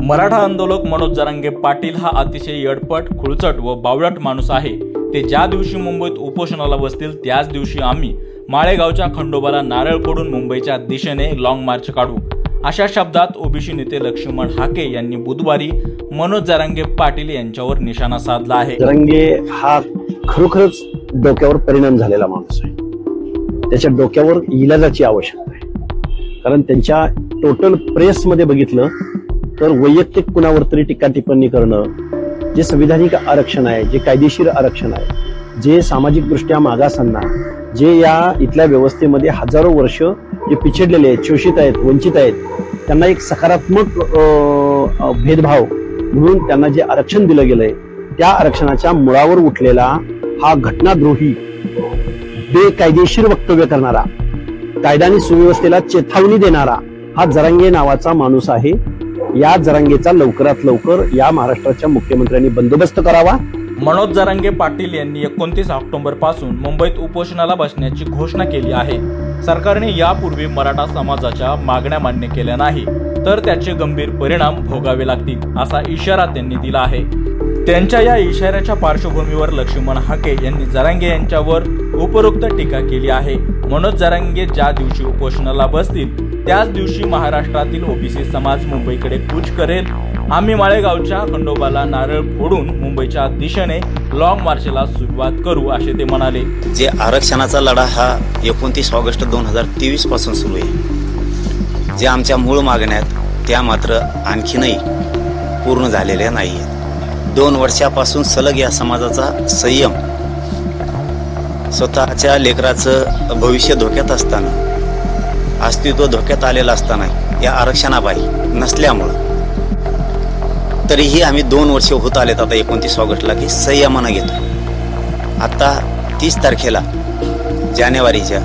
मराठा आंदोलक मनोज जरांगे पाटील हा अतिशय यडपट, खुळचट व बावळट माणूस आहे। ते ज्या दिवशी मुंबईत उपोषणाला बसतील त्याच दिवशी आम्ही माळेगावच्या खंडोबाला नारळ फोडून मुंबईच्या दिशेने लॉंग मार्च काढू, अशा शब्दात ओबीसी नेते लक्ष्मण हाके यांनी बुधवारी मनोज जरांगे पाटील यांच्यावर निशाणा साधला आहे। जरांगे हा खरोखरच डोक्यावर परिणाम झालेला माणूस आहे। त्याच्या डोक्यावर इलाजाची आवश्यकता आहे, कारण त्यांच्या टोटल प्रेस मध्ये बघितलं तर वैयक्तिक कुणावर तरी टीका टिप्पणी करणं, जे संविधानिक आरक्षण आहे, जे कायदेशीर आरक्षण आहे, जे सामाजिकदृष्ट्या मागासांना, जे या इथल्या व्यवस्थेमध्ये हजारो वर्ष जे पिछडलेले आहेत, शोषित आहेत, वंचित आहेत, त्यांना एक सकारात्मक भेदभाव म्हणून त्यांना जे आरक्षण दिलं गेलंय त्या आरक्षणाच्या मुळावर उठलेला हा घटनाद्रोही, बेकायदेशीर वक्तव्य करणारा, कायदा आणि सुव्यवस्थेला चेतावणी देणारा हा जरांगे नावाचा माणूस आहे। या जरांगेचा लवकरात लवकर या महाराष्ट्राच्या मुख्यमंत्र्यांनी बंदोबस्त करावा। मनोज जरांगे पाटील यांनी 29 ऑक्टोबर पासून मुंबईत उपोषणाला बसण्याची घोषणा केली आहे। सरकारने यापूर्वी मराठा समाजाच्या मागण्या मान्य केल्या नाही तर त्याचे गंभीर परिणाम भोगावे लागतील, असा इशारा त्यांनी दिला आहे। त्यांच्या या इशाऱ्याच्या पार्श्वभूमीवर लक्ष्मण हाके यांनी जरांगे यांच्यावर उपरोक्त टीका केली आहे। मनोज जरांगे ज्या दिवशी उपोषणाला बसतील त्याच दिवशी महाराष्ट्रातील ओबीसी समाज मुंबईकडे कूच करेल। आम्ही माळेगावच्या खंडोबाला नारळ फोडून मुंबईच्या दिशेने लॉंग मार्चला सुरुवात करू, असे ते म्हणाले। जे आरक्षणाचा लढा हा 29 ऑगस्ट 2023 पासून सुरू आहे, जे आमच्या मूळ मागण्यात त्या मात्र आणखीनही पूर्ण झालेल्या नाहीयेत। 2 वर्षापासून सलग या समाजाचा संयम, स्वतःच्या लेकराचं भविष्य धोक्यात असताना, अस्तित्व धोक्यात आलेलं असताना या आरक्षणाबाई नसल्यामुळं तरीही आम्ही 2 वर्ष होत आलेत आता 29 ऑगस्टला की संयमानं घेतो। आता 30 तारखेला जानेवारीच्या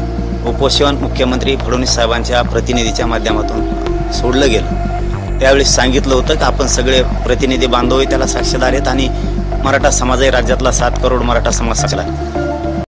उपोषण मुख्यमंत्री फडणवीस साहेबांच्या प्रतिनिधीच्या माध्यमातून सोडलं गेलं। त्यावेळी सांगितलं होतं की आपण सगळे प्रतिनिधी बांधव त्याला साक्षीदार आहेत आणि मराठा समाजही राज्यातला 7 करोड मराठा समाज